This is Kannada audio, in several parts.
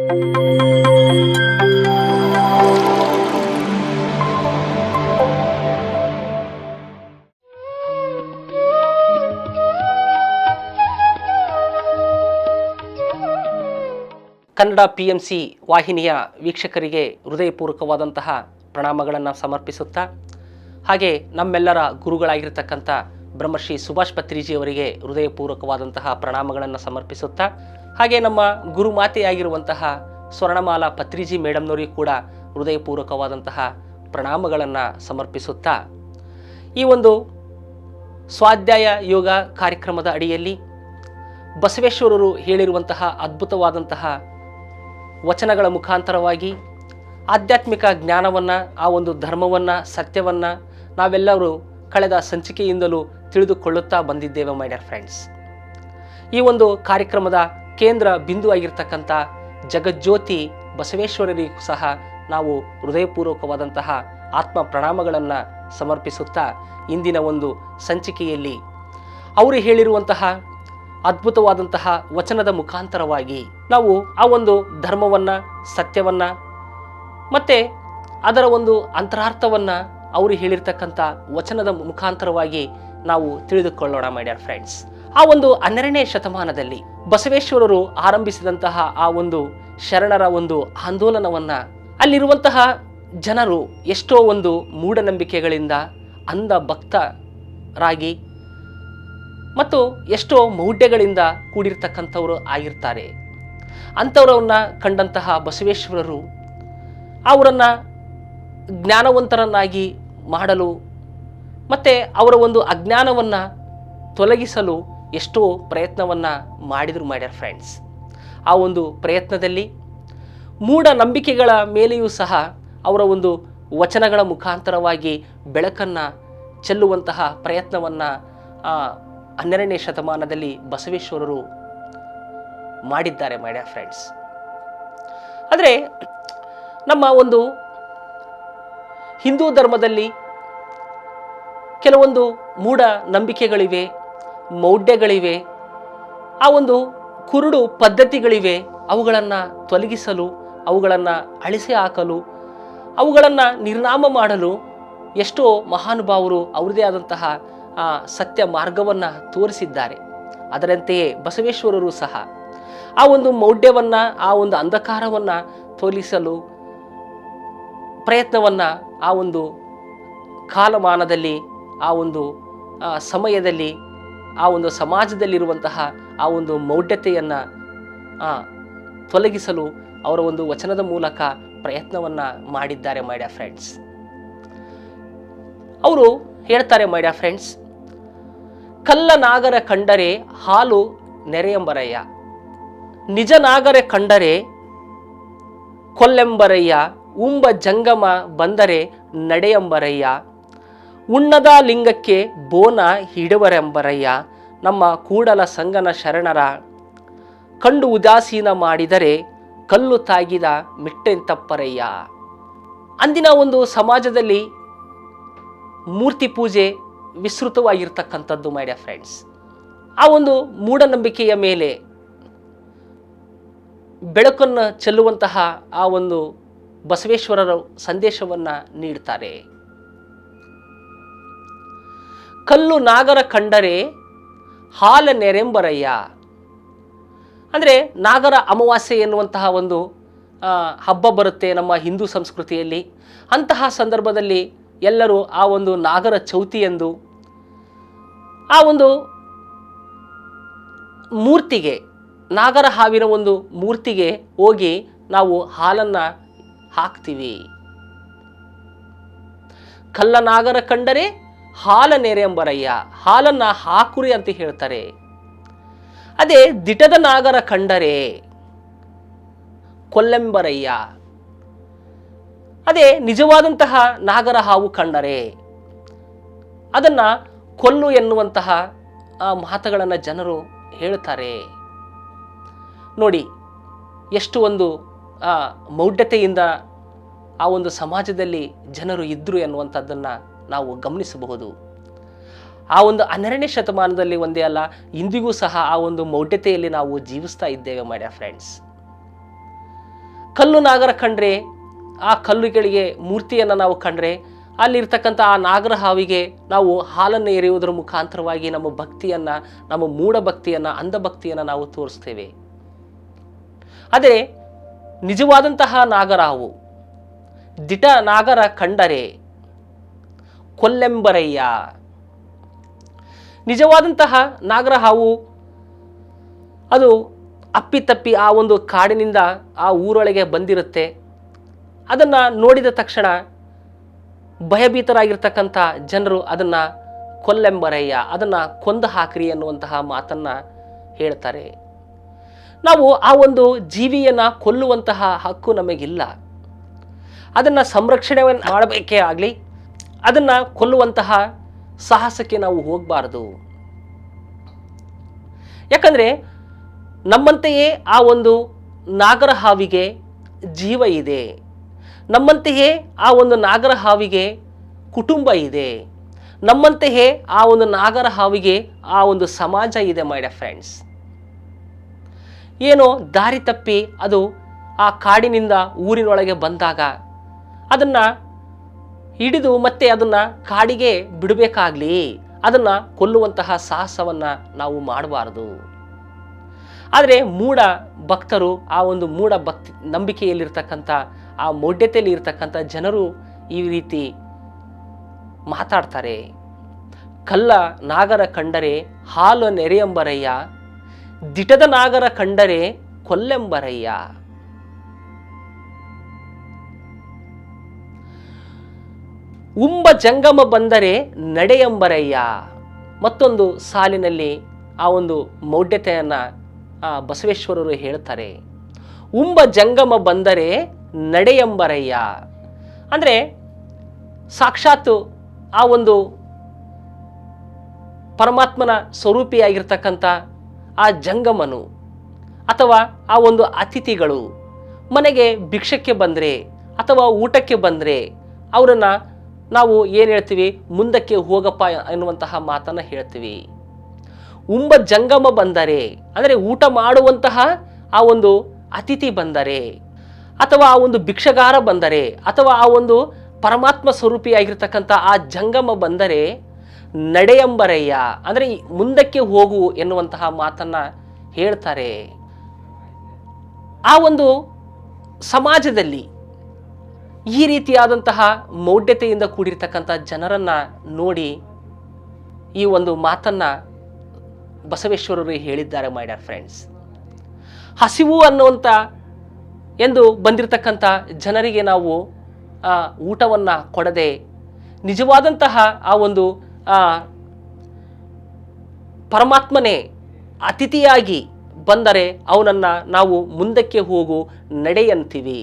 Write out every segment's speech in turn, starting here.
ಕನ್ನಡ PMC ವಾಹಿನಿಯ ವೀಕ್ಷಕರಿಗೆ ಹೃದಯಪೂರ್ವಕವಾದಂತಹ ಪ್ರಣಾಮಗಳನ್ನು ಸಮರ್ಪಿಸುತ್ತಾ, ಹಾಗೆ ನಮ್ಮೆಲ್ಲರ ಗುರುಗಳಾಗಿರ್ತಕ್ಕಂಥ ಬ್ರಹ್ಮಶ್ರೀ ಸುಭಾಷ್ ಪತ್ರಿಜಿಯವರಿಗೆ ಹೃದಯಪೂರ್ವಕವಾದಂತಹ ಪ್ರಣಾಮಗಳನ್ನು ಸಮರ್ಪಿಸುತ್ತಾ, ಹಾಗೆ ನಮ್ಮ ಗುರುಮಾತೆಯಾಗಿರುವಂತಹ ಸ್ವರ್ಣಮಾಲಾ ಪತ್ರಿಜಿ ಮೇಡಮ್ನವರಿಗೂ ಕೂಡ ಹೃದಯಪೂರ್ವಕವಾದಂತಹ ಪ್ರಣಾಮಗಳನ್ನು ಸಮರ್ಪಿಸುತ್ತಾ, ಈ ಒಂದು ಸ್ವಾಧ್ಯಾಯ ಯೋಗ ಕಾರ್ಯಕ್ರಮದ ಅಡಿಯಲ್ಲಿ ಬಸವೇಶ್ವರರು ಹೇಳಿರುವಂತಹ ಅದ್ಭುತವಾದಂತಹ ವಚನಗಳ ಮುಖಾಂತರವಾಗಿ ಆಧ್ಯಾತ್ಮಿಕ ಜ್ಞಾನವನ್ನು, ಆ ಒಂದು ಧರ್ಮವನ್ನು, ಸತ್ಯವನ್ನು ನಾವೆಲ್ಲರೂ ಕಳೆದ ಸಂಚಿಕೆಯಿಂದಲೂ ತಿಳಿದುಕೊಳ್ಳುತ್ತಾ ಬಂದಿದ್ದೇವೆ ಮೈ ಡಿಯರ್ ಫ್ರೆಂಡ್ಸ್. ಈ ಒಂದು ಕಾರ್ಯಕ್ರಮದ ಕೇಂದ್ರ ಬಿಂದು ಆಗಿರ್ತಕ್ಕಂಥ ಜಗಜ್ಯೋತಿ ಬಸವೇಶ್ವರರಿಗೂ ಸಹ ನಾವು ಹೃದಯಪೂರ್ವಕವಾದಂತಹ ಆತ್ಮ ಪ್ರಣಾಮಗಳನ್ನು ಸಮರ್ಪಿಸುತ್ತಾ, ಇಂದಿನ ಒಂದು ಸಂಚಿಕೆಯಲ್ಲಿ ಅವರು ಹೇಳಿರುವಂತಹ ಅದ್ಭುತವಾದಂತಹ ವಚನದ ಮುಖಾಂತರವಾಗಿ ನಾವು ಆ ಒಂದು ಧರ್ಮವನ್ನು, ಸತ್ಯವನ್ನು ಮತ್ತು ಅದರ ಒಂದು ಅಂತರಾರ್ಥವನ್ನು ಅವರು ಹೇಳಿರ್ತಕ್ಕಂಥ ವಚನದ ಮುಖಾಂತರವಾಗಿ ನಾವು ತಿಳಿದುಕೊಳ್ಳೋಣ ಮೈ ಡಿಯರ್ ಫ್ರೆಂಡ್ಸ್. ಆ ಒಂದು 12ನೇ ಶತಮಾನದಲ್ಲಿ ಬಸವೇಶ್ವರರು ಆರಂಭಿಸಿದಂತಹ ಆ ಒಂದು ಶರಣರ ಒಂದು ಆಂದೋಲನವನ್ನು ಅಲ್ಲಿರುವಂತಹ ಜನರು ಎಷ್ಟೋ ಒಂದು ಮೂಢನಂಬಿಕೆಗಳಿಂದ ಅಂಧ ಭಕ್ತರಾಗಿ ಮತ್ತು ಎಷ್ಟೋ ಮೌಢ್ಯಗಳಿಂದ ಕೂಡಿರ್ತಕ್ಕಂಥವರು ಆಗಿರ್ತಾರೆ. ಅಂಥವರನ್ನು ಕಂಡಂತಹ ಬಸವೇಶ್ವರರು ಅವರನ್ನು ಜ್ಞಾನವಂತರನ್ನಾಗಿ ಮಾಡಲು ಮತ್ತು ಅವರ ಒಂದು ಅಜ್ಞಾನವನ್ನು ತೊಲಗಿಸಲು ಎಷ್ಟೋ ಪ್ರಯತ್ನವನ್ನು ಮಾಡಿದರು ಮೈ ಡಿಯರ್ ಫ್ರೆಂಡ್ಸ್. ಆ ಒಂದು ಪ್ರಯತ್ನದಲ್ಲಿ ಮೂಢನಂಬಿಕೆಗಳ ಮೇಲೆಯೂ ಸಹ ಅವರ ಒಂದು ವಚನಗಳ ಮುಖಾಂತರವಾಗಿ ಬೆಳಕನ್ನು ಚೆಲ್ಲುವಂತಹ ಪ್ರಯತ್ನವನ್ನು 12ನೇ ಶತಮಾನದಲ್ಲಿ ಬಸವೇಶ್ವರರು ಮಾಡಿದ್ದಾರೆ ಮೈ ಡಿಯರ್ ಫ್ರೆಂಡ್ಸ್. ಆದರೆ ನಮ್ಮ ಒಂದು ಹಿಂದೂ ಧರ್ಮದಲ್ಲಿ ಕೆಲವೊಂದು ಮೂಢ ನಂಬಿಕೆಗಳಿವೆ, ಮೌಢ್ಯಗಳಿವೆ, ಆ ಒಂದು ಕುರುಡು ಪದ್ಧತಿಗಳಿವೆ. ಅವುಗಳನ್ನು ತೊಲಗಿಸಲು, ಅವುಗಳನ್ನು ಅಳಿಸಿ ಹಾಕಲು, ಅವುಗಳನ್ನು ನಿರ್ನಾಮ ಮಾಡಲು ಎಷ್ಟೋ ಮಹಾನುಭಾವರು ಅವರದೇ ಆದಂತಹ ಸತ್ಯ ಮಾರ್ಗವನ್ನು ತೋರಿಸಿದ್ದಾರೆ. ಅದರಂತೆಯೇ ಬಸವೇಶ್ವರರು ಸಹ ಆ ಒಂದು ಮೌಢ್ಯವನ್ನು, ಆ ಒಂದು ಅಂಧಕಾರವನ್ನು ತೊಲಗಿಸಲು ಪ್ರಯತ್ನವನ್ನು ಆ ಒಂದು ಕಾಲಮಾನದಲ್ಲಿ, ಆ ಒಂದು ಸಮಯದಲ್ಲಿ, ಆ ಒಂದು ಸಮಾಜದಲ್ಲಿರುವಂತಹ ಆ ಒಂದು ಮೌಢ್ಯತೆಯನ್ನು ತೊಲಗಿಸಲು ಅವರ ಒಂದು ವಚನದ ಮೂಲಕ ಪ್ರಯತ್ನವನ್ನು ಮಾಡಿದ್ದಾರೆ ಮೈ ಡಿಯರ್ ಫ್ರೆಂಡ್ಸ್. ಅವರು ಹೇಳ್ತಾರೆ ಮೈ ಡಿಯರ್ ಫ್ರೆಂಡ್ಸ್, ಕಲ್ಲ ನಾಗರ ಕಂಡರೆ ಹಾಲು ನೆರೆಯಂಬರಯ್ಯ, ನಿಜ ನಾಗರ ಕಂಡರೆ ಕೊಲ್ಲೆಂಬರಯ್ಯ, ಉಂಬ ಜಂಗಮ ಬಂದರೆ ನಡೆಯಂಬರಯ್ಯ, ಉಣ್ಣದ ಲಿಂಗಕ್ಕೆ ಬೋನ ಹಿಡುವರೆಂಬರಯ್ಯ, ನಮ್ಮ ಕೂಡಲ ಸಂಗನ ಶರಣರ ಕಂಡು ಉದಾಸೀನ ಮಾಡಿದರೆ ಕಲ್ಲು ತಾಗಿದ ಮಿಟ್ಟೆಂತಪ್ಪರಯ್ಯ. ಅಂದಿನ ಒಂದು ಸಮಾಜದಲ್ಲಿ ಮೂರ್ತಿ ಪೂಜೆ ವಿಸ್ತೃತವಾಗಿರ್ತಕ್ಕಂಥದ್ದು ಮೈ ಡಿಯರ್ ಫ್ರೆಂಡ್ಸ್. ಆ ಒಂದು ಮೂಢನಂಬಿಕೆಯ ಮೇಲೆ ಬೆಳಕನ್ನು ಚೆಲ್ಲುವಂತಹ ಆ ಒಂದು ಬಸವೇಶ್ವರರ ಸಂದೇಶವನ್ನು ನೀಡ್ತಾರೆ. ಕಲ್ಲು ನಾಗರ ಕಂಡರೆ ಹಾಲ ನೆರೆಂಬರಯ್ಯ ಅಂದರೆ ನಾಗರ ಅಮಾವಾಸ್ಯೆ ಎನ್ನುವಂತಹ ಒಂದು ಹಬ್ಬ ಬರುತ್ತೆ ನಮ್ಮ ಹಿಂದೂ ಸಂಸ್ಕೃತಿಯಲ್ಲಿ. ಅಂತಹ ಸಂದರ್ಭದಲ್ಲಿ ಎಲ್ಲರೂ ಆ ಒಂದು ನಾಗರ ಚೌತಿ ಎಂದು ಆ ಒಂದು ಮೂರ್ತಿಗೆ, ನಾಗರ ಹಾವಿನ ಒಂದು ಮೂರ್ತಿಗೆ ಹೋಗಿ ನಾವು ಹಾಲನ್ನು ಹಾಕ್ತೀವಿ. ಕಲ್ಲ ನಾಗರ ಕಂಡರೆ ಹಾಲ ನೆರೆಯಂಬರಯ್ಯ, ಹಾಲನ್ನು ಹಾಕುರಿ ಅಂತ ಹೇಳ್ತಾರೆ. ಅದೇ ದಿಟದ ನಾಗರ ಕಂಡರೆ ಕೊಲ್ಲೆಂಬರಯ್ಯ, ಅದೇ ನಿಜವಾದಂತಹ ನಾಗರ ಹಾವು ಕಂಡರೆ ಅದನ್ನು ಕೊಲ್ಲು ಎನ್ನುವಂತಹ ಮಾತುಗಳನ್ನು ಜನರು ಹೇಳ್ತಾರೆ. ನೋಡಿ ಎಷ್ಟು ಒಂದು ಮೌಢ್ಯತೆಯಿಂದ ಆ ಒಂದು ಸಮಾಜದಲ್ಲಿ ಜನರು ಇದ್ದರು ಎನ್ನುವಂಥದ್ದನ್ನು ನಾವು ಗಮನಿಸಬಹುದು. ಆ ಒಂದು 12ನೇ ಶತಮಾನದಲ್ಲಿ ಒಂದೇ ಅಲ್ಲ, ಇಂದಿಗೂ ಸಹ ಆ ಒಂದು ಮೌಢ್ಯತೆಯಲ್ಲಿ ನಾವು ಜೀವಿಸ್ತಾ ಇದ್ದೇವೆ ಮೈ ಡಿಯರ್ ಫ್ರೆಂಡ್ಸ್. ಕಲ್ಲು ನಾಗರ ಕಂಡ್ರೆ ಆ ಕಲ್ಲುಗಳಿಗೆ ಮೂರ್ತಿಯನ್ನು ನಾವು ಕಂಡ್ರೆ ಅಲ್ಲಿರ್ತಕ್ಕಂಥ ಆ ನಾಗರ ಹಾವಿಗೆ ನಾವು ಹಾಲನ್ನು ಎರೆಯುವುದರ ಮುಖಾಂತರವಾಗಿ ನಮ್ಮ ಭಕ್ತಿಯನ್ನು, ನಮ್ಮ ಮೂಢ ಭಕ್ತಿಯನ್ನು, ಅಂಧಭಕ್ತಿಯನ್ನು ನಾವು ತೋರಿಸ್ತೇವೆ. ಆದರೆ ನಿಜವಾದಂತಹ ನಾಗರಹಾವು, ದಿಟ ನಾಗರ ಕಂಡರೆ ಕೊಲ್ಲೆಂಬರಯ್ಯ. ನಿಜವಾದಂತಹ ನಾಗರಹಾವು ಅದು ಅಪ್ಪಿತಪ್ಪಿ ಆ ಒಂದು ಕಾಡಿನಿಂದ ಆ ಊರೊಳಗೆ ಬಂದಿರುತ್ತೆ. ಅದನ್ನು ನೋಡಿದ ತಕ್ಷಣ ಭಯಭೀತರಾಗಿರ್ತಕ್ಕಂಥ ಜನರು ಅದನ್ನು ಕೊಲ್ಲೆಂಬರಯ್ಯ, ಅದನ್ನು ಕೊಂದು ಹಾಕ್ರಿ ಅನ್ನುವಂತಹ ಮಾತನ್ನು ಹೇಳ್ತಾರೆ. ನಾವು ಆ ಒಂದು ಜೀವಿಯನ್ನು ಕೊಲ್ಲುವಂತಹ ಹಕ್ಕು ನಮಗಿಲ್ಲ. ಅದನ್ನು ಸಂರಕ್ಷಣೆ ಮಾಡಬೇಕೇ ಆಗಲಿ, ಅದನ್ನು ಕೊಲ್ಲುವಂತಹ ಸಾಹಸಕ್ಕೆ ನಾವು ಹೋಗಬಾರ್ದು. ಯಾಕಂದರೆ ನಮ್ಮಂತೆಯೇ ಆ ಒಂದು ನಾಗರ ಹಾವಿಗೆ ಜೀವ ಇದೆ, ನಮ್ಮಂತೆಯೇ ಆ ಒಂದು ನಾಗರ ಹಾವಿಗೆ ಕುಟುಂಬ ಇದೆ, ನಮ್ಮಂತೆಯೇ ಆ ಒಂದು ನಾಗರ ಹಾವಿಗೆ ಆ ಒಂದು ಸಮಾಜ ಇದೆ ಮೈ ಡಿಯರ್ ಫ್ರೆಂಡ್ಸ್. ಏನೋ ದಾರಿ ತಪ್ಪಿ ಅದು ಆ ಕಾಡಿನಿಂದ ಊರಿನೊಳಗೆ ಬಂದಾಗ ಅದನ್ನು ಹಿಡಿದು ಮತ್ತೆ ಅದನ್ನು ಕಾಡಿಗೆ ಬಿಡಬೇಕಾಗಲಿ, ಅದನ್ನು ಕೊಲ್ಲುವಂತಹ ಸಾಹಸವನ್ನು ನಾವು ಮಾಡಬಾರ್ದು. ಆದರೆ ಮೂಢ ಭಕ್ತರು, ಆ ಒಂದು ಮೂಢ ಭಕ್ತಿ ನಂಬಿಕೆಯಲ್ಲಿರ್ತಕ್ಕಂಥ ಆ ಮೌಢ್ಯತೆಯಲ್ಲಿ ಇರ್ತಕ್ಕಂಥ ಜನರು ಈ ರೀತಿ ಮಾತಾಡ್ತಾರೆ. ಕಲ್ಲ ನಾಗರ ಕಂಡರೆ ಹಾಲು ನೆರೆಯಂಬರಯ್ಯ, ದಿಟದ ನಾಗರ ಕಂಡರೆ ಕೊಲ್ಲೆಂಬರಯ್ಯ. ಉಂಬ ಜಂಗಮ ಬಂದರೆ ನಡೆಯಂಬರಯ್ಯ. ಮತ್ತೊಂದು ಸಾಲಿನಲ್ಲಿ ಆ ಒಂದು ಮೌಢ್ಯತೆಯನ್ನು ಬಸವೇಶ್ವರರು ಹೇಳ್ತಾರೆ. ಉಂಬ ಜಂಗಮ ಬಂದರೆ ನಡೆಯಂಬರಯ್ಯ ಅಂದರೆ ಸಾಕ್ಷಾತ್ತು ಆ ಒಂದು ಪರಮಾತ್ಮನ ಸ್ವರೂಪಿಯಾಗಿರ್ತಕ್ಕಂಥ ಆ ಜಂಗಮನು ಅಥವಾ ಆ ಒಂದು ಅತಿಥಿಗಳು ಮನೆಗೆ ಭಿಕ್ಷಕ್ಕೆ ಬಂದರೆ ಅಥವಾ ಊಟಕ್ಕೆ ಬಂದರೆ ಅವರನ್ನು ನಾವು ಏನು ಹೇಳ್ತೀವಿ, ಮುಂದಕ್ಕೆ ಹೋಗಪ್ಪ ಎನ್ನುವಂತಹ ಮಾತನ್ನು ಹೇಳ್ತೀವಿ. ಉಂಬ ಜಂಗಮ ಬಂದರೆ ಅಂದರೆ ಊಟ ಮಾಡುವಂತಹ ಆ ಒಂದು ಅತಿಥಿ ಬಂದರೆ ಅಥವಾ ಆ ಒಂದು ಭಿಕ್ಷಗಾರ ಬಂದರೆ ಅಥವಾ ಆ ಒಂದು ಪರಮಾತ್ಮ ಸ್ವರೂಪಿಯಾಗಿರ್ತಕ್ಕಂಥ ಆ ಜಂಗಮ ಬಂದರೆ ನಡೆಯಂಬರಯ್ಯ ಅಂದರೆ ಮುಂದಕ್ಕೆ ಹೋಗು ಎನ್ನುವಂತಹ ಮಾತನ್ನು ಹೇಳ್ತಾರೆ. ಆ ಒಂದು ಸಮಾಜದಲ್ಲಿ ಈ ರೀತಿಯಾದಂತಹ ಮೌಢ್ಯತೆಯಿಂದ ಕೂಡಿರ್ತಕ್ಕಂಥ ಜನರನ್ನು ನೋಡಿ ಈ ಒಂದು ಮಾತನ್ನು ಬಸವೇಶ್ವರರು ಹೇಳಿದ್ದಾರೆ ಮೈ ಡಿಯರ್ ಫ್ರೆಂಡ್ಸ್. ಹಸಿವು ಅನ್ನುವಂಥ ಎಂದು ಬಂದಿರತಕ್ಕಂಥ ಜನರಿಗೆ ನಾವು ಊಟವನ್ನು ಕೊಡದೆ ನಿಜವಾದಂತಹ ಆ ಒಂದು ಪರಮಾತ್ಮನೇ ಅತಿಥಿಯಾಗಿ ಬಂದರೆ ಅವನನ್ನು ನಾವು ಮುಂದಕ್ಕೆ ಹೋಗು ನಡೆಯಂತೀವಿ.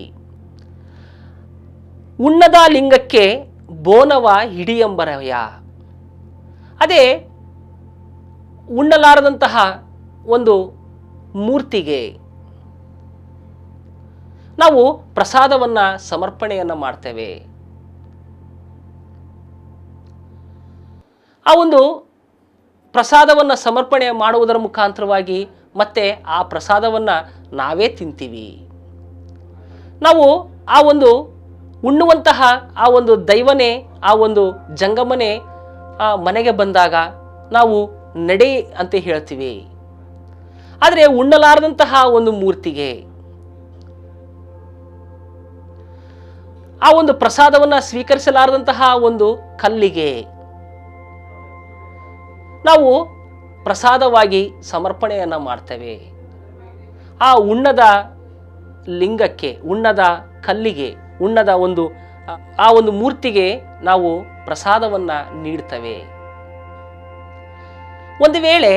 ಉಣ್ಣದ ಲಿಂಗಕ್ಕೆ ಬೋನವ ಹಿಡಿಯಂಬರಯ್ಯ. ಅದೇ ಉಣ್ಣಲಾರದಂತಹ ಒಂದು ಮೂರ್ತಿಗೆ ನಾವು ಪ್ರಸಾದವನ್ನು ಸಮರ್ಪಣೆಯನ್ನು ಮಾಡ್ತೇವೆ. ಆ ಒಂದು ಪ್ರಸಾದವನ್ನು ಸಮರ್ಪಣೆ ಮಾಡುವುದರ ಮುಖಾಂತರವಾಗಿ ಮತ್ತೆ ಆ ಪ್ರಸಾದವನ್ನು ನಾವೇ ತಿಂತೀವಿ. ನಾವು ಆ ಒಂದು ಉಣ್ಣುವಂತಹ ಆ ಒಂದು ದೈವನೇ, ಆ ಒಂದು ಜಂಗಮನೇ ಮನೆಗೆ ಬಂದಾಗ ನಾವು ನಡೆ ಅಂತ ಹೇಳ್ತೀವಿ. ಆದರೆ ಉಣ್ಣಲಾರದಂತಹ ಒಂದು ಮೂರ್ತಿಗೆ, ಆ ಒಂದು ಪ್ರಸಾದವನ್ನು ಸ್ವೀಕರಿಸಲಾರದಂತಹ ಒಂದು ಕಲ್ಲಿಗೆ ನಾವು ಪ್ರಸಾದವಾಗಿ ಸಮರ್ಪಣೆಯನ್ನು ಮಾಡ್ತೇವೆ. ಆ ಉಣ್ಣದ ಲಿಂಗಕ್ಕೆ, ಉಣ್ಣದ ಕಲ್ಲಿಗೆ, ಉಣ್ಣದ ಒಂದು ಆ ಒಂದು ಮೂರ್ತಿಗೆ ನಾವು ಪ್ರಸಾದವನ್ನು ನೀಡ್ತೇವೆ. ಒಂದು ವೇಳೆ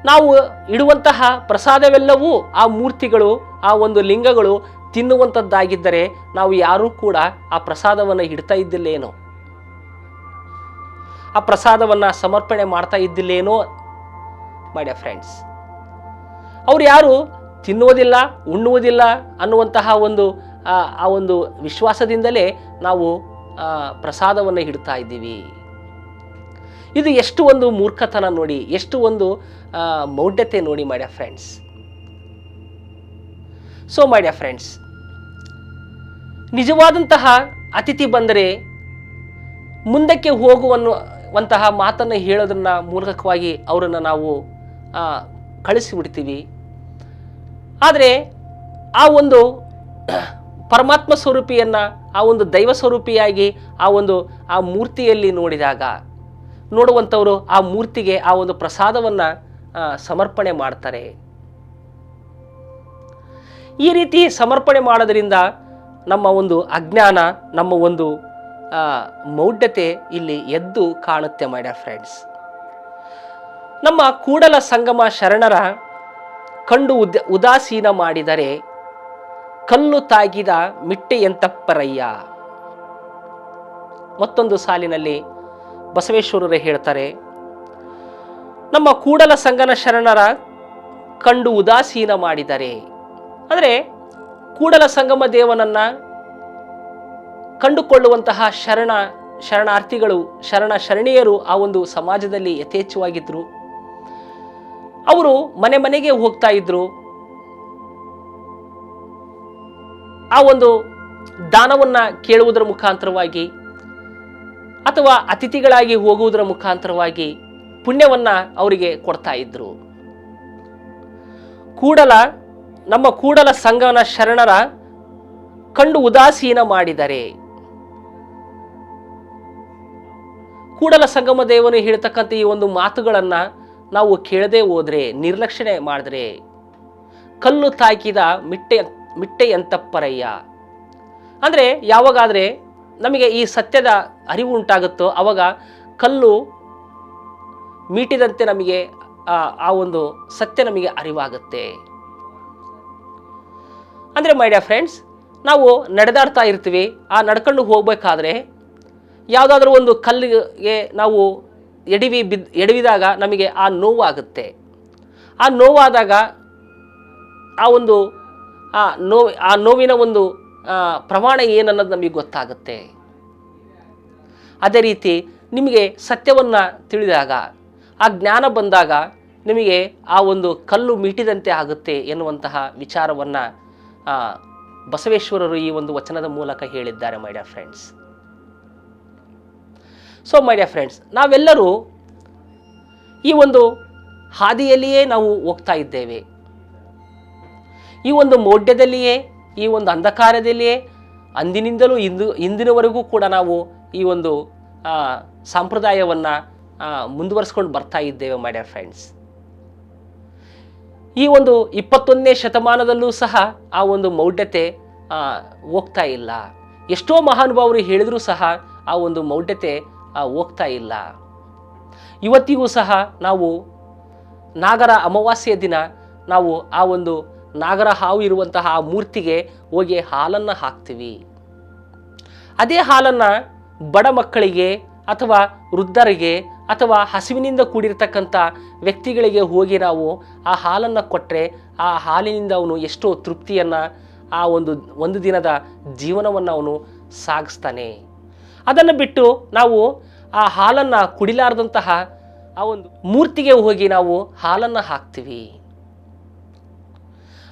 ನಾವು ಇಡುವಂತಹ ಪ್ರಸಾದವೆಲ್ಲವೂ ಆ ಮೂರ್ತಿಗಳು, ಆ ಒಂದು ಲಿಂಗಗಳು ತಿನ್ನುವಂಥದ್ದಾಗಿದ್ದರೆ ನಾವು ಯಾರೂ ಕೂಡ ಆ ಪ್ರಸಾದವನ್ನು ಇಡ್ತಾ ಇದ್ದಿಲ್ಲೇನೋ, ಆ ಪ್ರಸಾದವನ್ನು ಸಮರ್ಪಣೆ ಮಾಡ್ತಾ ಇದ್ದಿಲ್ಲೇನೋ ಮೈ ಡಿಯರ್ ಫ್ರೆಂಡ್ಸ್. ಅವ್ರು ಯಾರು ತಿನ್ನುವುದಿಲ್ಲ, ಉಣ್ಣುವುದಿಲ್ಲ ಅನ್ನುವಂತಹ ಒಂದು ಆ ಒಂದು ವಿಶ್ವಾಸದಿಂದಲೇ ನಾವು ಪ್ರಸಾದವನ್ನು ಇಡ್ತಾ ಇದ್ದೀವಿ. ಇದು ಎಷ್ಟು ಒಂದು ಮೂರ್ಖತನ ನೋಡಿ, ಎಷ್ಟು ಒಂದು ಮೌಢ್ಯತೆ ನೋಡಿ my dear friends. So my dear friends, ನಿಜವಾದಂತಹ ಅತಿಥಿ ಬಂದರೆ ಮುಂದಕ್ಕೆ ಹೋಗುವಂತಹ ಮಾತನ್ನು ಹೇಳೋದನ್ನ ಮೂಲಕವಾಗಿ ಅವರನ್ನು ನಾವು ಕಳಿಸಿಬಿಡ್ತೀವಿ. ಆದರೆ ಆ ಒಂದು ಪರಮಾತ್ಮ ಸ್ವರೂಪಿಯನ್ನು, ಆ ಒಂದು ದೈವ ಸ್ವರೂಪಿಯಾಗಿ ಆ ಮೂರ್ತಿಯಲ್ಲಿ ನೋಡುವಂಥವರು ಆ ಮೂರ್ತಿಗೆ ಆ ಒಂದು ಪ್ರಸಾದವನ್ನು ಸಮರ್ಪಣೆ ಮಾಡ್ತಾರೆ. ಈ ರೀತಿ ಸಮರ್ಪಣೆ ಮಾಡೋದ್ರಿಂದ ನಮ್ಮ ಒಂದು ಅಜ್ಞಾನ, ನಮ್ಮ ಒಂದು ಮೌಢ್ಯತೆ ಇಲ್ಲಿ ಎದ್ದು ಕಾಣುತ್ತೆ ಮೈ ಡಿಯರ್ ಫ್ರೆಂಡ್ಸ್. ನಮ್ಮ ಕೂಡಲ ಸಂಗಮ ಶರಣರ ಕಂಡು ಉದಾಸೀನ ಮಾಡಿದರೆ ಕಲ್ಲು ತಾಗಿದ ಮಿಟ್ಟೆಯಂತಪ್ಪರಯ್ಯ. ಮತ್ತೊಂದು ಸಾಲಿನಲ್ಲಿ ಬಸವೇಶ್ವರರೇ ಹೇಳ್ತಾರೆ, ನಮ್ಮ ಕೂಡಲ ಸಂಗನ ಶರಣರ ಕಂಡು ಉದಾಸೀನ ಮಾಡಿದರೆ, ಅಂದರೆ ಕೂಡಲ ಸಂಗಮ ದೇವನನ್ನ ಕಂಡುಕೊಳ್ಳುವಂತಹ ಶರಣಾರ್ಥಿಗಳು, ಶರಣೀಯರು ಆ ಒಂದು ಸಮಾಜದಲ್ಲಿ ಯಥೇಚ್ಛವಾಗಿದ್ರು. ಅವರು ಮನೆ ಮನೆಗೆ ಹೋಗ್ತಾ ಇದ್ರು. ಆ ಒಂದು ದಾನವನ್ನ ಕೇಳುವುದರ ಮುಖಾಂತರವಾಗಿ ಅಥವಾ ಅತಿಥಿಗಳಾಗಿ ಹೋಗುವುದರ ಮುಖಾಂತರವಾಗಿ ಪುಣ್ಯವನ್ನ ಅವರಿಗೆ ಕೊಡ್ತಾ ಇದ್ರು. ನಮ್ಮ ಕೂಡಲ ಸಂಗನ ಶರಣರ ಕಂಡು ಉದಾಸೀನ ಮಾಡಿದರೆ, ಕೂಡಲ ಸಂಗಮ ದೇವನು ಹೇಳ್ತಕ್ಕಂಥ ಈ ಒಂದು ಮಾತುಗಳನ್ನ ನಾವು ಕೇಳದೆ ಹೋದ್ರೆ, ನಿರ್ಲಕ್ಷಣೆ ಮಾಡಿದ್ರೆ, ಕಲ್ಲು ತಾಕಿದ ಮಿಟ್ಟೆಯಂತಪ್ಪರಯ್ಯ. ಅಂದರೆ ಯಾವಾಗಾದರೆ ನಮಗೆ ಈ ಸತ್ಯದ ಅರಿವು ಉಂಟಾಗುತ್ತೋ ಅವಾಗ ಕಲ್ಲು ಮೀಟಿದಂತೆ ನಮಗೆ ಆ ಒಂದು ಸತ್ಯ ನಮಗೆ ಅರಿವಾಗುತ್ತೆ. ಅಂದರೆ ಮೈ ಡಿಯರ್ ಫ್ರೆಂಡ್ಸ್, ನಾವು ನಡೆದಾಡ್ತಾ ಇರ್ತೀವಿ. ಆ ನಡ್ಕೊಂಡು ಹೋಗ್ಬೇಕಾದ್ರೆ ಯಾವುದಾದ್ರೂ ಒಂದು ಕಲ್ಲಿಗೆ ನಾವು ಎಡವಿದಾಗ ನಮಗೆ ಆ ನೋವಾಗುತ್ತೆ. ಆ ನೋವಾದಾಗ ಆ ನೋವಿನ ಒಂದು ಪ್ರಮಾಣ ಏನನ್ನೋದು ನಮಗೆ ಗೊತ್ತಾಗುತ್ತೆ. ಅದೇ ರೀತಿ ನಿಮಗೆ ಸತ್ಯವನ್ನು ತಿಳಿದಾಗ, ಆ ಜ್ಞಾನ ಬಂದಾಗ ನಿಮಗೆ ಆ ಒಂದು ಕಲ್ಲು ಮೀಟಿದಂತೆ ಆಗುತ್ತೆ ಎನ್ನುವಂತಹ ವಿಚಾರವನ್ನು ಬಸವೇಶ್ವರರು ಈ ಒಂದು ವಚನದ ಮೂಲಕ ಹೇಳಿದ್ದಾರೆ ಮೈ dear friends. So my dear friends, ನಾವೆಲ್ಲರೂ ಈ ಒಂದು ಹಾದಿಯಲ್ಲಿಯೇ ನಾವು ಹೋಗ್ತಾ ಇದ್ದೇವೆ. ಈ ಒಂದು ಮೌಢ್ಯದಲ್ಲಿಯೇ, ಈ ಒಂದು ಅಂಧಕಾರದಲ್ಲಿಯೇ ಅಂದಿನಿಂದಲೂ ಇಂದಿನವರೆಗೂ ಕೂಡ ನಾವು ಈ ಒಂದು ಸಂಪ್ರದಾಯವನ್ನು ಮುಂದುವರಿಸ್ಕೊಂಡು ಬರ್ತಾ ಇದ್ದೇವೆ ಮೈ ಡಿಯರ್ ಫ್ರೆಂಡ್ಸ್. ಈ ಒಂದು 21ನೇ ಶತಮಾನದಲ್ಲೂ ಸಹ ಆ ಒಂದು ಮೌಢ್ಯತೆ ಹೋಗ್ತಾ ಇಲ್ಲ. ಎಷ್ಟೋ ಮಹಾನುಭಾವರು ಹೇಳಿದರೂ ಸಹ ಆ ಒಂದು ಮೌಢ್ಯತೆ ಹೋಗ್ತಾ ಇಲ್ಲ. ಇವತ್ತಿಗೂ ಸಹ ನಾವು ನಾಗರ ಅಮಾವಾಸ್ಯೆಯ ದಿನ ನಾವು ಆ ಒಂದು ನಾಗರ ಹಾವು ಇರುವಂತಹ ಆ ಮೂರ್ತಿಗೆ ಹೋಗಿ ಹಾಲನ್ನು ಹಾಕ್ತೀವಿ. ಅದೇ ಹಾಲನ್ನು ಬಡ ಮಕ್ಕಳಿಗೆ ಅಥವಾ ವೃದ್ಧರಿಗೆ ಅಥವಾ ಹಸಿವಿನಿಂದ ಕೂಡಿರ್ತಕ್ಕಂಥ ವ್ಯಕ್ತಿಗಳಿಗೆ ಹೋಗಿ ನಾವು ಆ ಹಾಲನ್ನು ಕೊಟ್ಟರೆ ಆ ಹಾಲಿನಿಂದ ಅವನು ಎಷ್ಟೋ ತೃಪ್ತಿಯನ್ನು, ಆ ಒಂದು ದಿನದ ಜೀವನವನ್ನು ಅವನು ಸಾಗಿಸ್ತಾನೆ. ಅದನ್ನು ಬಿಟ್ಟು ನಾವು ಆ ಹಾಲನ್ನು ಕುಡಿಲಾರದಂತಹ ಆ ಒಂದು ಮೂರ್ತಿಗೆ ಹೋಗಿ ನಾವು ಹಾಲನ್ನು ಹಾಕ್ತೀವಿ.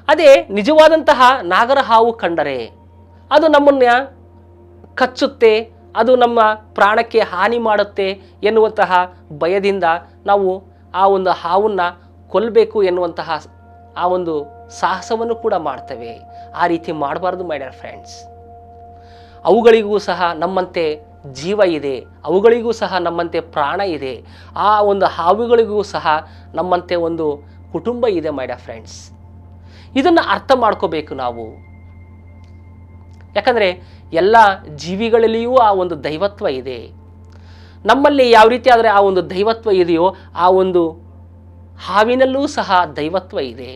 ಅದೇ ನಿಜವಾದಂತಹ ನಾಗರ ಹಾವು ಕಂಡರೆ ಅದು ನಮ್ಮನ್ನು ಕಚ್ಚುತ್ತೆ, ಅದು ನಮ್ಮ ಪ್ರಾಣಕ್ಕೆ ಹಾನಿ ಮಾಡುತ್ತೆ ಎನ್ನುವಂತಹ ಭಯದಿಂದ ನಾವು ಆ ಒಂದು ಹಾವನ್ನು ಕೊಲ್ಲಬೇಕು ಎನ್ನುವಂತಹ ಆ ಒಂದು ಸಾಹಸವನ್ನು ಕೂಡ ಮಾಡ್ತೇವೆ. ಆ ರೀತಿ ಮಾಡಬಾರ್ದು ಮೈ ಡಿಯರ್ ಫ್ರೆಂಡ್ಸ್. ಅವುಗಳಿಗೂ ಸಹ ನಮ್ಮಂತೆ ಜೀವ ಇದೆ, ಅವುಗಳಿಗೂ ಸಹ ನಮ್ಮಂತೆ ಪ್ರಾಣ ಇದೆ. ಆ ಒಂದು ಹಾವುಗಳಿಗೂ ಸಹ ನಮ್ಮಂತೆ ಒಂದು ಕುಟುಂಬ ಇದೆ ಮೈ ಡಿಯರ್ ಫ್ರೆಂಡ್ಸ್. ಇದನ್ನು ಅರ್ಥ ಮಾಡ್ಕೋಬೇಕು ನಾವು. ಯಾಕಂದರೆ ಎಲ್ಲ ಜೀವಿಗಳಲ್ಲಿಯೂ ಆ ಒಂದು ದೈವತ್ವ ಇದೆ. ನಮ್ಮಲ್ಲಿ ಯಾವ ರೀತಿ ಆದರೆ ಆ ಒಂದು ದೈವತ್ವ ಇದೆಯೋ ಆ ಒಂದು ಹಾವಿನಲ್ಲೂ ಸಹ ದೈವತ್ವ ಇದೆ.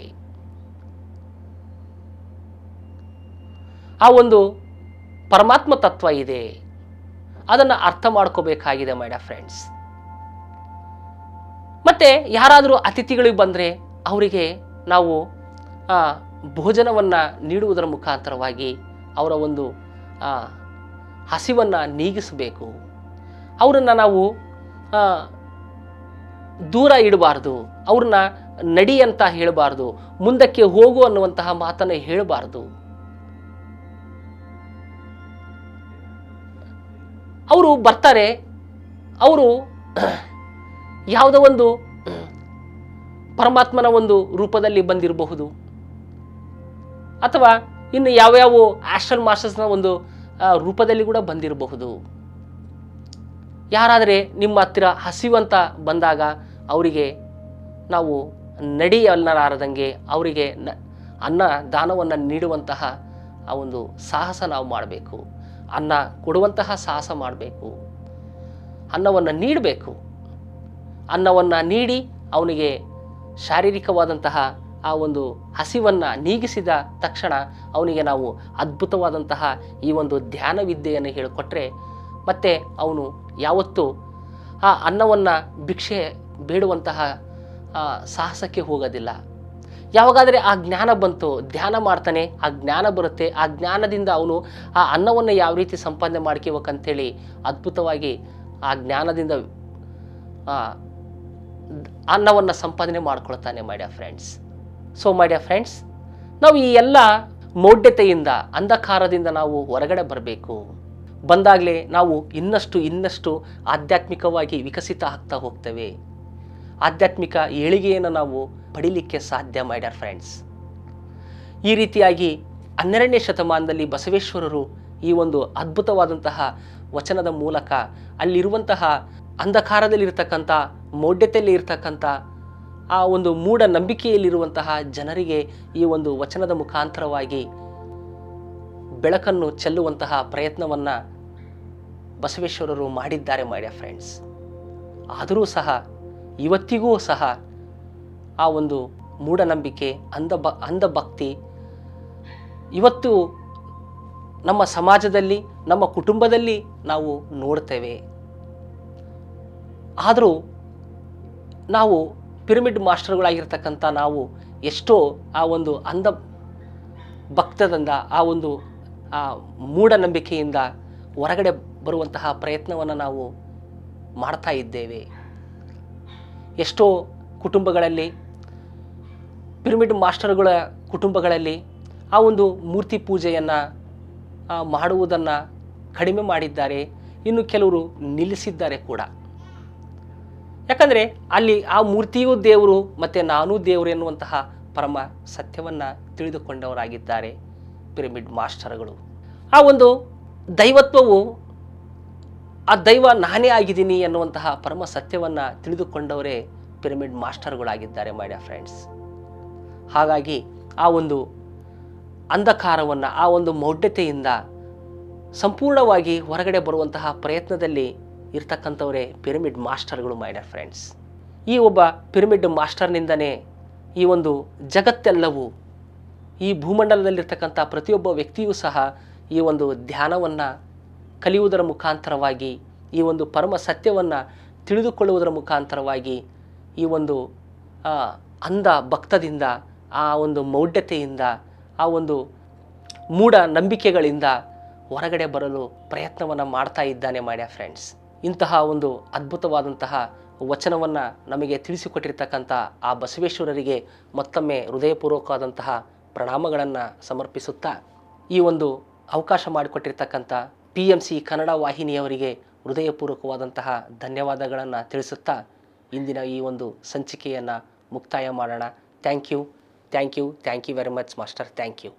ಆ ಒಂದು ಪರಮಾತ್ಮ ತತ್ವ ಇದೆ. ಅದನ್ನು ಅರ್ಥ ಮಾಡ್ಕೋಬೇಕಾಗಿದೆ ಮೈ ಡಿಯರ್ ಫ್ರೆಂಡ್ಸ್. ಮತ್ತೆ ಯಾರಾದರೂ ಅತಿಥಿಗಳಿಗೆ ಬಂದರೆ ಅವರಿಗೆ ನಾವು ಭೋಜನವನ್ನು ನೀಡುವುದರ ಮುಖಾಂತರವಾಗಿ ಅವರ ಒಂದು ಹಸಿವನ್ನು ನೀಗಿಸಬೇಕು. ಅವರನ್ನು ನಾವು ದೂರ ಇಡಬಾರ್ದು, ಅವ್ರನ್ನ ನಡಿ ಅಂತ ಹೇಳಬಾರ್ದು, ಮುಂದಕ್ಕೆ ಹೋಗು ಅನ್ನುವಂತಹ ಮಾತನ್ನು ಹೇಳಬಾರ್ದು. ಅವರು ಬರ್ತಾರೆ, ಅವರು ಯಾವುದೋ ಒಂದು ಪರಮಾತ್ಮನ ಒಂದು ರೂಪದಲ್ಲಿ ಬಂದಿರಬಹುದು, ಅಥವಾ ಇನ್ನು ಯಾವ್ಯಾವ ಆಸ್ಟ್ರಲ್ ಮಾಸ್ಟರ್ಸ್ನ ಒಂದು ರೂಪದಲ್ಲಿ ಕೂಡ ಬಂದಿರಬಹುದು. ಯಾರಾದರೆ ನಿಮ್ಮ ಹತ್ತಿರ ಹಸಿವಂತ ಬಂದಾಗ ಅವರಿಗೆ ನಾವು ನಡಿ ಅನ್ನಲಾರದಂಗೆ ಅವರಿಗೆ ಅನ್ನ ದಾನವನ್ನು ನೀಡುವಂತಹ ಆ ಒಂದು ಸಾಹಸ ನಾವು ಮಾಡಬೇಕು. ಅನ್ನ ಕೊಡುವಂತಹ ಸಾಹಸ ಮಾಡಬೇಕು. ಅನ್ನವನ್ನು ನೀಡಬೇಕು. ಅನ್ನವನ್ನು ನೀಡಿ ಅವನಿಗೆ ಶಾರೀರಿಕವಾದಂತಹ ಆ ಒಂದು ಹಸಿವನ್ನು ನೀಗಿಸಿದ ತಕ್ಷಣ ಅವನಿಗೆ ನಾವು ಅದ್ಭುತವಾದಂತಹ ಈ ಒಂದು ಧ್ಯಾನ ವಿದ್ಯೆಯನ್ನು ಹೇಳಿಕೊಟ್ರೆ ಮತ್ತೆ ಅವನು ಯಾವತ್ತೂ ಆ ಅನ್ನವನ್ನು ಭಿಕ್ಷೆ ಬೇಡುವಂತಹ ಸಾಹಸಕ್ಕೆ ಹೋಗೋದಿಲ್ಲ. ಯಾವಾಗಾದರೆ ಆ ಜ್ಞಾನ ಬಂತು, ಧ್ಯಾನ ಮಾಡ್ತಾನೆ, ಆ ಜ್ಞಾನ ಬರುತ್ತೆ, ಆ ಜ್ಞಾನದಿಂದ ಅವನು ಆ ಅನ್ನವನ್ನು ಯಾವ ರೀತಿ ಸಂಪಾದನೆ ಮಾಡ್ಕೋಬೇಕಂತೇಳಿ ಅದ್ಭುತವಾಗಿ ಆ ಜ್ಞಾನದಿಂದ ಅನ್ನವನ್ನು ಸಂಪಾದನೆ ಮಾಡ್ಕೊಳ್ತಾನೆ my dear friends. So my dear friends, ನಾವು ಈ ಎಲ್ಲ ಮೌಢ್ಯತೆಯಿಂದ, ಅಂಧಕಾರದಿಂದ ನಾವು ಹೊರಗಡೆ ಬರಬೇಕು. ಬಂದಾಗಲೇ ನಾವು ಇನ್ನಷ್ಟು ಆಧ್ಯಾತ್ಮಿಕವಾಗಿ ವಿಕಸಿತ ಆಗ್ತಾ ಹೋಗ್ತೇವೆ. ಆಧ್ಯಾತ್ಮಿಕ ಏಳಿಗೆಯನ್ನು ನಾವು ಪಡೀಲಿಕ್ಕೆ ಸಾಧ್ಯ ಮೈ ಡಿಯರ್ ಫ್ರೆಂಡ್ಸ್. ಈ ರೀತಿಯಾಗಿ 12ನೇ ಶತಮಾನದಲ್ಲಿ ಬಸವೇಶ್ವರರು ಈ ಒಂದು ಅದ್ಭುತವಾದಂತಹ ವಚನದ ಮೂಲಕ ಅಲ್ಲಿರುವಂತಹ ಅಂಧಕಾರದಲ್ಲಿರ್ತಕ್ಕಂಥ, ಮೌಢ್ಯತೆಯಲ್ಲಿ ಇರ್ತಕ್ಕಂಥ ಆ ಒಂದು ಮೂಢ ನಂಬಿಕೆಯಲ್ಲಿರುವಂತಹ ಜನರಿಗೆ ಈ ಒಂದು ವಚನದ ಮುಖಾಂತರವಾಗಿ ಬೆಳಕನ್ನು ಚೆಲ್ಲುವಂತಹ ಪ್ರಯತ್ನವನ್ನು ಬಸವೇಶ್ವರರು ಮಾಡಿದ್ದಾರೆ ಮೈ ಡಿಯರ್ ಫ್ರೆಂಡ್ಸ್. ಆದರೂ ಸಹ ಇವತ್ತಿಗೂ ಸಹ ಆ ಒಂದು ಮೂಢನಂಬಿಕೆ, ಅಂಧಭಕ್ತಿ ಇವತ್ತು ನಮ್ಮ ಸಮಾಜದಲ್ಲಿ, ನಮ್ಮ ಕುಟುಂಬದಲ್ಲಿ ನಾವು ನೋಡ್ತೇವೆ. ಆದರೂ ನಾವು ಪಿರಮಿಡ್ ಮಾಸ್ಟರ್ಗಳಾಗಿರ್ತಕ್ಕಂಥ ನಾವು ಎಷ್ಟೋ ಆ ಒಂದು ಭಕ್ತದಿಂದ, ಆ ಒಂದು ಮೂಢನಂಬಿಕೆಯಿಂದ ಹೊರಗಡೆ ಬರುವಂತಹ ಪ್ರಯತ್ನವನ್ನು ನಾವು ಮಾಡ್ತಾ ಇದ್ದೇವೆ. ಎಷ್ಟೋ ಕುಟುಂಬಗಳಲ್ಲಿ, ಪಿರಮಿಡ್ ಮಾಸ್ಟರ್ಗಳ ಕುಟುಂಬಗಳಲ್ಲಿ ಆ ಒಂದು ಮೂರ್ತಿ ಪೂಜೆಯನ್ನು ಮಾಡುವುದನ್ನು ಕಡಿಮೆ ಮಾಡಿದ್ದಾರೆ. ಇನ್ನು ಕೆಲವರು ನಿಲ್ಲಿಸಿದ್ದಾರೆ ಕೂಡ. ಯಾಕಂದರೆ ಅಲ್ಲಿ ಆ ಮೂರ್ತಿಯೂ ದೇವರು ಮತ್ತು ನಾನೂ ದೇವರು ಎನ್ನುವಂತಹ ಪರಮ ಸತ್ಯವನ್ನು ತಿಳಿದುಕೊಂಡವರಾಗಿದ್ದಾರೆ ಪಿರಮಿಡ್ ಮಾಸ್ಟರ್ಗಳು. ಆ ಒಂದು ದೈವತ್ವವು, ಆ ದೈವ ನಾನೇ ಆಗಿದ್ದೀನಿ ಎನ್ನುವಂತಹ ಪರಮ ಸತ್ಯವನ್ನು ತಿಳಿದುಕೊಂಡವರೇ ಪಿರಮಿಡ್ ಮಾಸ್ಟರ್ಗಳಾಗಿದ್ದಾರೆ ಮೈ ಡಿಯರ್ ಫ್ರೆಂಡ್ಸ್. ಹಾಗಾಗಿ ಆ ಒಂದು ಅಂಧಕಾರವನ್ನು, ಆ ಒಂದು ಮೌಢ್ಯತೆಯಿಂದ ಸಂಪೂರ್ಣವಾಗಿ ಹೊರಗಡೆ ಬರುವಂತಹ ಪ್ರಯತ್ನದಲ್ಲಿ ಇರ್ತಕ್ಕಂಥವರೇ ಪಿರಮಿಡ್ ಮಾಸ್ಟರ್ಗಳು ಮೈ ಡಿಯರ್ ಫ್ರೆಂಡ್ಸ್. ಈ ಒಬ್ಬ ಪಿರಮಿಡ್ ಮಾಸ್ಟರ್ನಿಂದನೇ ಈ ಒಂದು ಜಗತ್ತೆಲ್ಲವೂ, ಈ ಭೂಮಂಡಲದಲ್ಲಿರ್ತಕ್ಕಂಥ ಪ್ರತಿಯೊಬ್ಬ ವ್ಯಕ್ತಿಯೂ ಸಹ ಈ ಒಂದು ಧ್ಯಾನವನ್ನು ಕಲಿಯುವುದರ ಮುಖಾಂತರವಾಗಿ, ಈ ಒಂದು ಪರಮ ಸತ್ಯವನ್ನು ತಿಳಿದುಕೊಳ್ಳುವುದರ ಮುಖಾಂತರವಾಗಿ, ಈ ಒಂದು ಅಂಧ ಭಕ್ತದಿಂದ, ಆ ಒಂದು ಮೌಢ್ಯತೆಯಿಂದ, ಆ ಒಂದು ಮೂಢ ನಂಬಿಕೆಗಳಿಂದ ಹೊರಗಡೆ ಬರಲು ಪ್ರಯತ್ನವನ್ನು ಮಾಡ್ತಾ ಇದ್ದಾನೆ ಮೈ ಡಿಯರ್ ಫ್ರೆಂಡ್ಸ್. ಇಂತಹ ಒಂದು ಅದ್ಭುತವಾದಂತಹ ವಚನವನ್ನು ನಮಗೆ ತಿಳಿಸಿಕೊಟ್ಟಿರ್ತಕ್ಕಂಥ ಆ ಬಸವೇಶ್ವರರಿಗೆ ಮತ್ತೊಮ್ಮೆ ಹೃದಯಪೂರ್ವಕವಾದಂತಹ ಪ್ರಣಾಮಗಳನ್ನು ಸಮರ್ಪಿಸುತ್ತಾ, ಈ ಒಂದು ಅವಕಾಶ ಮಾಡಿಕೊಟ್ಟಿರ್ತಕ್ಕಂಥ PMC ಕನ್ನಡ ವಾಹಿನಿಯವರಿಗೆ ಹೃದಯಪೂರ್ವಕವಾದಂತಹ ಧನ್ಯವಾದಗಳನ್ನು ತಿಳಿಸುತ್ತಾ ಇಂದಿನ ಈ ಒಂದು ಸಂಚಿಕೆಯನ್ನು ಮುಕ್ತಾಯ ಮಾಡೋಣ. Thank you very much master. Thank you.